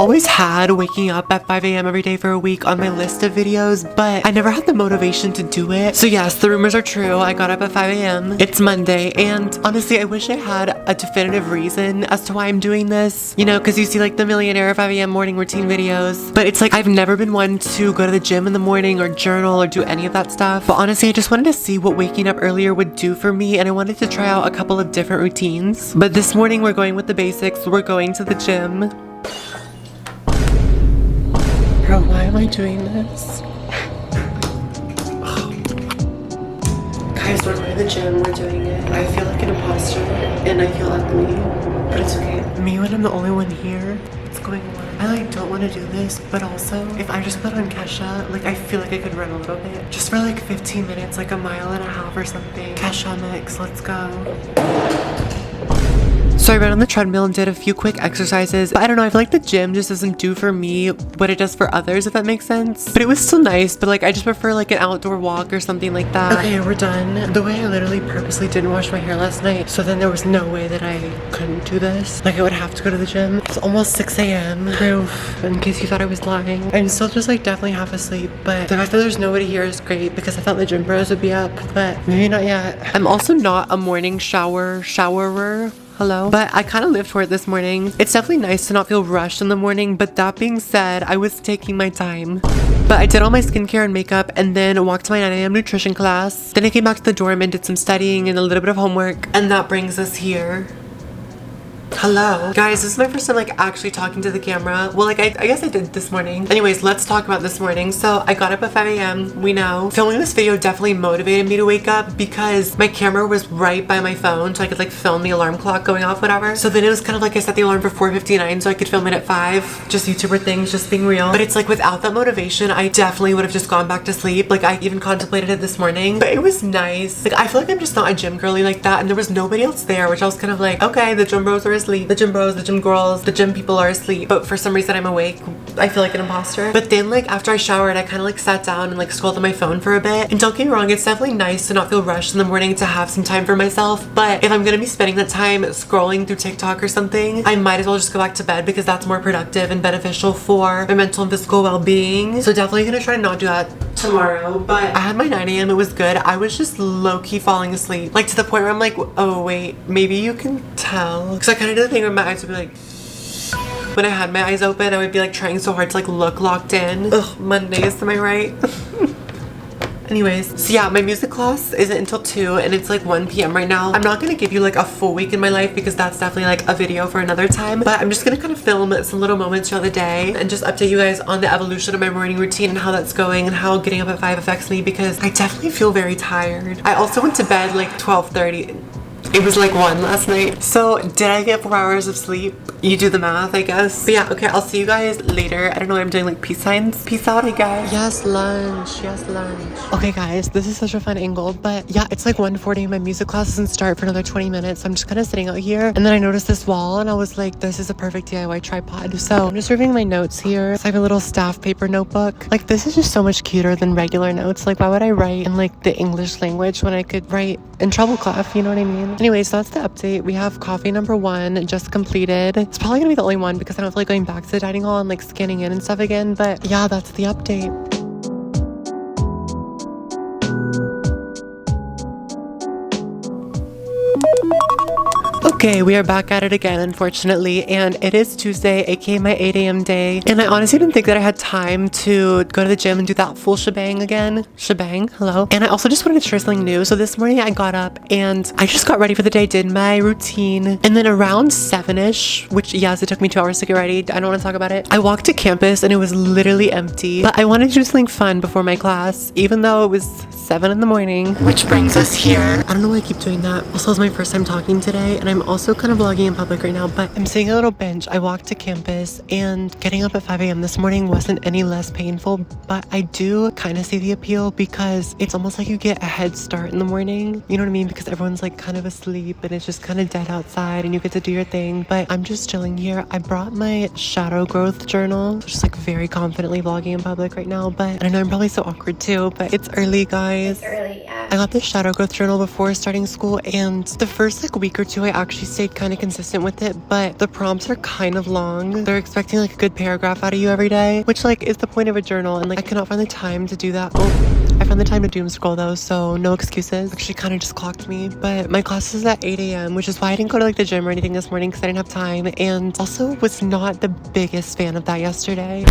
always had waking up at 5 a.m. every day for a week on my list of videos, but I never had the motivation to do it. So yes, the rumors are true. I got up at 5 a.m. It's Monday, and honestly, I wish I had a definitive reason as to why I'm doing this. You know, because you see like the millionaire 5 a.m. morning routine videos, but it's like I've never been one to go to the gym in the morning or journal or do any of that stuff. But honestly, I just wanted to see what waking up earlier would do for me, and I wanted to try out a couple of different routines. But this morning we're going with the basics. We're going to the gym. Bro, why am I doing this? Guys, we're going to the gym, we're doing it. I feel like an imposter and I feel ugly, but it's okay. Me when I'm the only one here, what's going on? I like don't want to do this, but also if I just put on Kesha, like I feel like I could run a little bit. Just for like 15 minutes, like a mile and a half or something. Kesha mix, let's go. So I ran on the treadmill and did a few quick exercises, but I don't know, I feel like the gym just doesn't do for me what it does for others, if that makes sense. But it was still nice, but like I just prefer like an outdoor walk or something like that. Okay, we're done. The way I literally purposely didn't wash my hair last night, so then there was no way that I couldn't do this. Like I would have to go to the gym. It's almost 6 a.m. Proof, in case you thought I was lying. I'm still just like definitely half asleep, but the fact that there's nobody here is great because I thought the gym bros would be up, but maybe not yet. I'm also not a morning showerer. Hello. But I kind of lived for it this morning. It's definitely nice to not feel rushed in the morning, but that being said, I was taking my time. But I did all my skincare and makeup and then walked to my 9 a.m. nutrition class. Then I came back to the dorm and did some studying and a little bit of homework. And that brings us here. Hello. Guys, this is my first time like actually talking to the camera. Well, like I guess I did this morning. Anyways, let's talk about this morning. So I got up at 5 a.m. We know. Filming this video definitely motivated me to wake up because my camera was right by my phone so I could like film the alarm clock going off, whatever. So then it was kind of like I set the alarm for 4:59 so I could film it at 5. Just YouTuber things, just being real. But it's like without that motivation, I definitely would have just gone back to sleep. Like I even contemplated it this morning, but it was nice. Like I feel like I'm just not a gym girly like that, and there was nobody else there, which I was kind of like, okay, the gym bros are asleep. The gym bros, the gym girls, the gym people are asleep, but for some reason I'm awake. I feel like an imposter. But then like after I showered, I kind of like sat down and like scrolled on my phone for a bit. And don't get me wrong, it's definitely nice to not feel rushed in the morning, to have some time for myself. But if I'm gonna be spending that time scrolling through TikTok or something, I might as well just go back to bed because that's more productive and beneficial for my mental and physical well-being. So definitely gonna try to not do that tomorrow. But I had my 9 a.m. It was good. I was just low-key falling asleep, like to the point where I'm like, oh wait, maybe you can tell, because I kind of did the thing where my eyes would be like, when I had my eyes open I would be like trying so hard to like look locked in. Ugh, Mondays, am I right? Anyways, so yeah, my music class isn't until 2 and it's like 1 p.m. right now. I'm not gonna give you like a full week in my life because that's definitely like a video for another time, but I'm just gonna kind of film some little moments throughout the day and just update you guys on the evolution of my morning routine and how that's going and how getting up at 5 affects me, because I definitely feel very tired. I also went to bed like 12:30. It was like 1 last night. So did I get 4 hours of sleep? You do the math, I guess. But yeah, okay, I'll see you guys later. I don't know why I'm doing like peace signs. Peace out, I guess. Yes, lunch. Yes, lunch. Okay, guys, this is such a fun angle, but yeah, it's like 1:40. My music class doesn't start for another 20 minutes. So I'm just kind of sitting out here. And then I noticed this wall and I was like, this is a perfect DIY tripod. So I'm just reviewing my notes here. It's like a little staff paper notebook. Like this is just so much cuter than regular notes. Like why would I write in like the English language when I could write in treble clef, you know what I mean? Anyways, so that's the update. We have coffee number 1 just completed. It's probably gonna be the only one because I don't feel like going back to the dining hall and like scanning in and stuff again, but yeah, that's the update. Okay, we are back at it again, unfortunately, and it is Tuesday, aka my 8 a.m. day, and I honestly didn't think that I had time to go to the gym and do that full shebang again. Shebang, hello. And I also just wanted to share something new. So this morning I got up and I just got ready for the day, did my routine, and then around 7ish, which yes, it took me 2 hours to get ready, I don't want to talk about it, I walked to campus and it was literally empty, but I wanted to do something fun before my class, even though it was 7 in the morning, which brings us here. I don't know why I keep doing that. Also, it's my first time talking today, and I'm also kind of vlogging in public right now, but I'm seeing a little bench. I walked to campus, and getting up at 5 a.m. this morning wasn't any less painful, but I do kind of see the appeal because it's almost like you get a head start in the morning. You know what I mean? Because everyone's like kind of asleep and it's just kind of dead outside and you get to do your thing, but I'm just chilling here. I brought my shadow growth journal, just like very confidently vlogging in public right now, but I know I'm probably so awkward too, but it's early, guys. It's early, yeah. I got this shadow growth journal before starting school, and the first like week or two I actually stayed kind of consistent with it, but the prompts are kind of long. They're expecting like a good paragraph out of you every day, which like is the point of a journal, and like I cannot find the time to do that. I found the time to doom scroll though, so no excuses. Actually kind of just clocked me, but my class is at 8 a.m, which is why I didn't go to like the gym or anything this morning because I didn't have time, and also was not the biggest fan of that yesterday.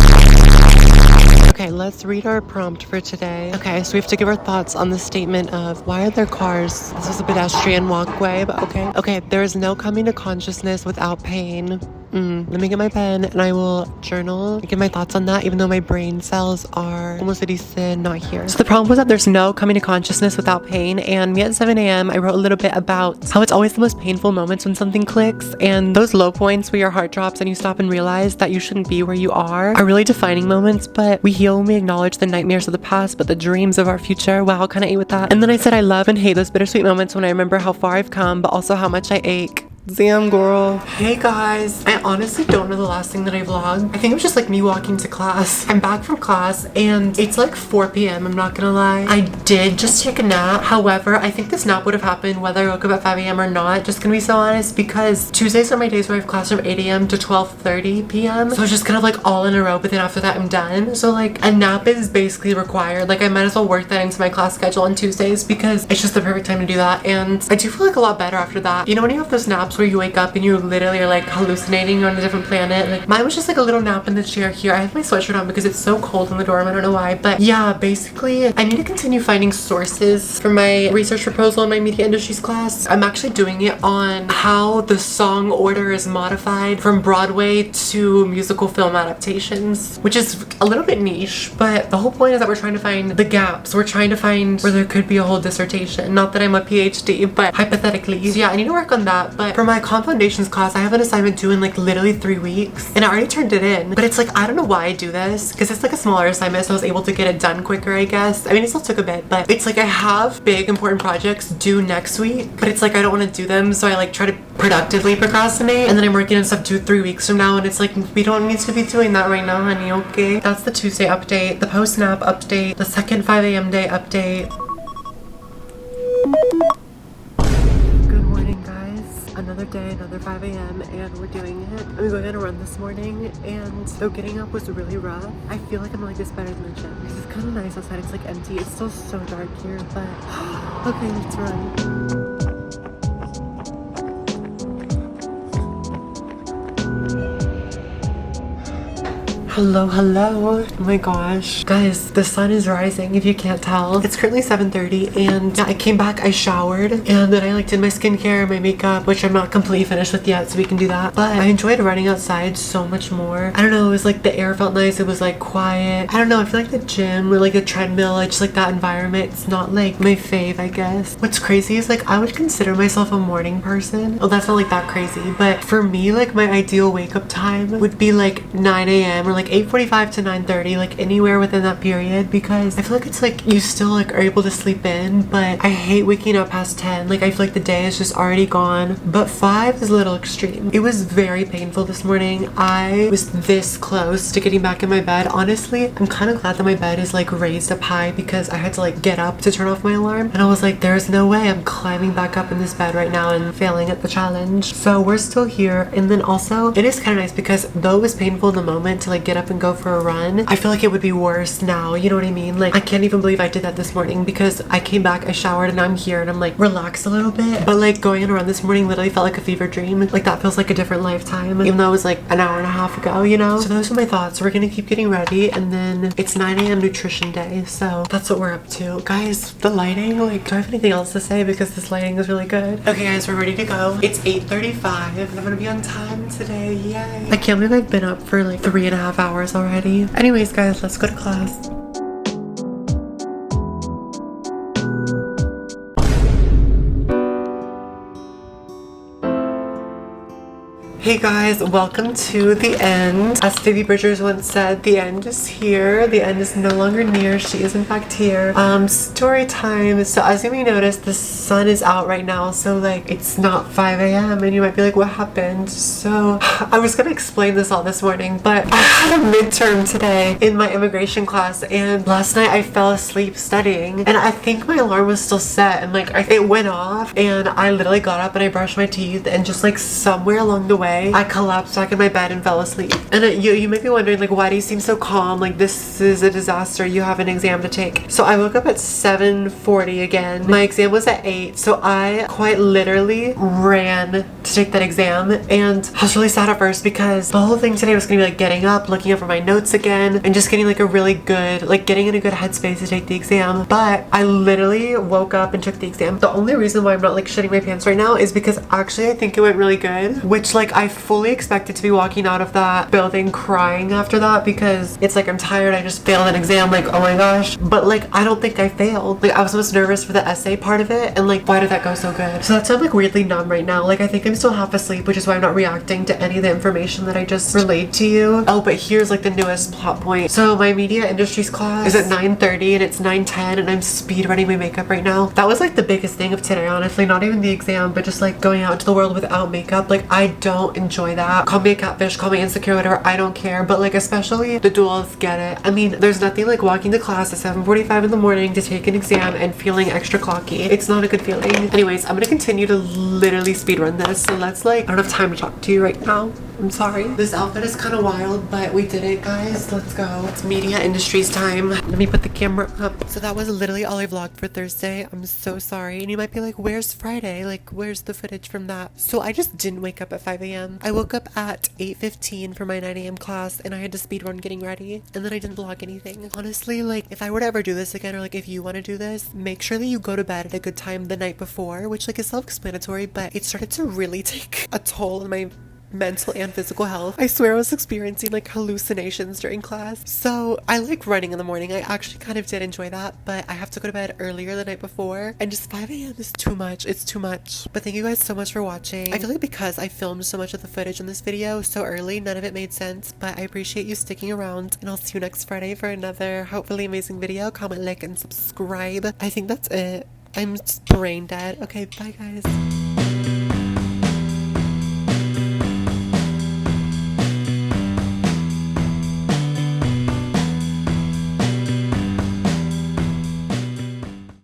Okay, let's read our prompt for today. Okay, so we have to give our thoughts on the statement of why are there cars? This is a pedestrian walkway, but okay. Okay, there is no coming to consciousness without pain. Let me get my pen and I will journal and give my thoughts on that, even though my brain cells are almost not here. So the problem was that there's no coming to consciousness without pain, and me at 7 a.m. I wrote a little bit about how it's always the most painful moments when something clicks, and those low points where your heart drops and you stop and realize that you shouldn't be where you are really defining moments, but we heal when we acknowledge the nightmares of the past but the dreams of our future. Wow, kind of ate with that. And then I said I love and hate those bittersweet moments when I remember how far I've come but also how much I ache. Damn, girl. Hey guys, I honestly don't know the last thing that I vlogged. I think it was just like me walking to class. I'm back from class and it's like 4 p.m. I'm not gonna lie. I did just take a nap. However, I think this nap would have happened whether I woke up at 5 a.m. or not. Just gonna be so honest, because Tuesdays are my days where I have class from 8 a.m. to 12:30 p.m. So it's just kind of like all in a row, but then after that I'm done. So like a nap is basically required. Like I might as well work that into my class schedule on Tuesdays because it's just the perfect time to do that. And I do feel like a lot better after that. You know when you have those naps where you wake up and you literally are like hallucinating on a different planet? Like mine was just like a little nap in the chair here. I have my sweatshirt on because it's so cold in the dorm. I don't know why, but yeah, basically I need to continue finding sources for my research proposal in my media industries class. I'm actually doing it on how the song order is modified from Broadway to musical film adaptations, which is a little bit niche, but the whole point is that we're trying to find the gaps. We're trying to find where there could be a whole dissertation. Not that I'm a PhD, but hypothetically. Yeah, I need to work on that. But for my foundations class, I have an assignment due in like literally 3 weeks and I already turned it in, but it's like I don't know why I do this because it's like a smaller assignment, so I was able to get it done quicker, I guess. I mean, it still took a bit, but it's like I have big important projects due next week, but it's like I don't want to do them, so I like try to productively procrastinate, and then I'm working on stuff due 3 weeks from now, and it's like we don't need to be doing that right now, honey. Okay, that's the Tuesday update, the post nap update, the second 5 a.m. day update. Another day, another 5 a.m. and we're doing it. I'm going on a run this morning, and though getting up was really rough, I feel like I'm like this better than the gym because it's kind of nice outside. It's like empty. It's still so dark here, but okay, let's run. Hello, hello. Oh my gosh. Guys, the sun is rising if you can't tell. It's currently 7:30 and yeah, I came back, I showered, and then I like did my skincare, my makeup, which I'm not completely finished with yet, so we can do that. But I enjoyed running outside so much more. I don't know, it was like the air felt nice, it was like quiet. I don't know, I feel like the gym or like the treadmill, I just like that environment. It's not like my fave, I guess. What's crazy is like I would consider myself a morning person. Oh, that's not like that crazy, but for me, like my ideal wake up time would be like 9 a.m. or like 8:45 to 9:30, like anywhere within that period, because I feel like it's like you still like are able to sleep in, but I hate waking up past 10. Like I feel like the day is just already gone. But 5 is a little extreme. It was very painful this morning. I was this close to getting back in my bed. Honestly, I'm kind of glad that my bed is like raised up high because I had to like get up to turn off my alarm, and I was like, there's no way I'm climbing back up in this bed right now and failing at the challenge. So we're still here. And then also it is kind of nice because though it was painful in the moment to like get up and go for a run, I feel like it would be worse now, you know what I mean? Like I can't even believe I did that this morning because I came back, I showered, and I'm here and I'm like relaxed a little bit, but like going on a run this morning literally felt like a fever dream. Like that feels like a different lifetime, even though it was like an hour and a half ago, you know? So those are my thoughts. We're gonna keep getting ready, and then it's 9 a.m. nutrition day, so that's what we're up to. Guys, the lighting, like do I have anything else to say because this lighting is really good? Okay guys, we're ready to go. It's 8:35 and I'm gonna be on time today. Yay. I can't believe I've been up for like 3.5 hours already. Anyways guys, let's go to class. Hey guys, welcome to the end. As Phoebe Bridgers once said, the end is here. The end is no longer near. She is in fact here. Story time. So as you may notice, the sun is out right now. So like it's not 5 a.m. and you might be like, what happened? So I was gonna explain this all this morning, but I had a midterm today in my immigration class, and last night I fell asleep studying, and I think my alarm was still set, and like it went off, and I literally got up and I brushed my teeth, and just like somewhere along the way I collapsed back in my bed and fell asleep. And you may be wondering, like, why do you seem so calm? Like, this is a disaster. You have an exam to take. So I woke up at 7:40 again. My exam was at 8, so I quite literally ran to take that exam, and I was really sad at first because the whole thing today was gonna be like getting up, looking over my notes again, and just getting like a really good, like getting in a good headspace to take the exam. But I literally woke up and took the exam. The only reason why I'm not like shitting my pants right now is because actually I think it went really good, which like I fully expected to be walking out of that building crying after that, because it's like I'm tired, I just failed an exam, like oh my gosh. But like I don't think I failed. Like I was most nervous for the essay part of it, and like why did that go so good? So that's why I'm like weirdly numb right now. Like I think I'm still half asleep, which is why I'm not reacting to any of the information that I just relayed to you. Oh, but here's like the newest plot point. So my media industries class is at 9:30 and it's 9:10, and I'm speed running my makeup right now. That was like the biggest thing of today, honestly. Not even the exam, but just like going out into the world without makeup. Like I don't enjoy that. Call me a catfish, call me insecure, whatever, I don't care. But like especially the duals get it. I mean, there's nothing like walking to class at 7:45 in the morning to take an exam and feeling extra clocky. It's not a good feeling. Anyways, I'm gonna continue to literally speed run this. So let's like, I don't have time to talk to you right now. I'm sorry. This outfit is kind of wild, but we did it, guys. Let's go. It's media industries time. Let me put the camera up. So that was literally all I vlogged for Thursday. I'm so sorry. And you might be like, where's Friday? Like, where's the footage from that? So I just didn't wake up at 5 a.m. I woke up at 8:15 for my 9 a.m. class, and I had to speed run getting ready. And then I didn't vlog anything. Honestly, like, if I were to ever do this again, or like if you want to do this, make sure that you go to bed at a good time the night before, which like is self-explanatory, but it started to really take a toll on my mental and physical health. I swear I was experiencing like hallucinations during class. So I like running in the morning. I actually kind of did enjoy that, but I have to go to bed earlier the night before, and just 5 a.m. is too much. It's too much. But thank you guys so much for watching. I feel like because I filmed so much of the footage in this video so early, none of it made sense, but I appreciate you sticking around, and I'll see you next Friday for another hopefully amazing video. Comment, like, and subscribe. I think that's it. I'm brain dead. Okay, bye guys.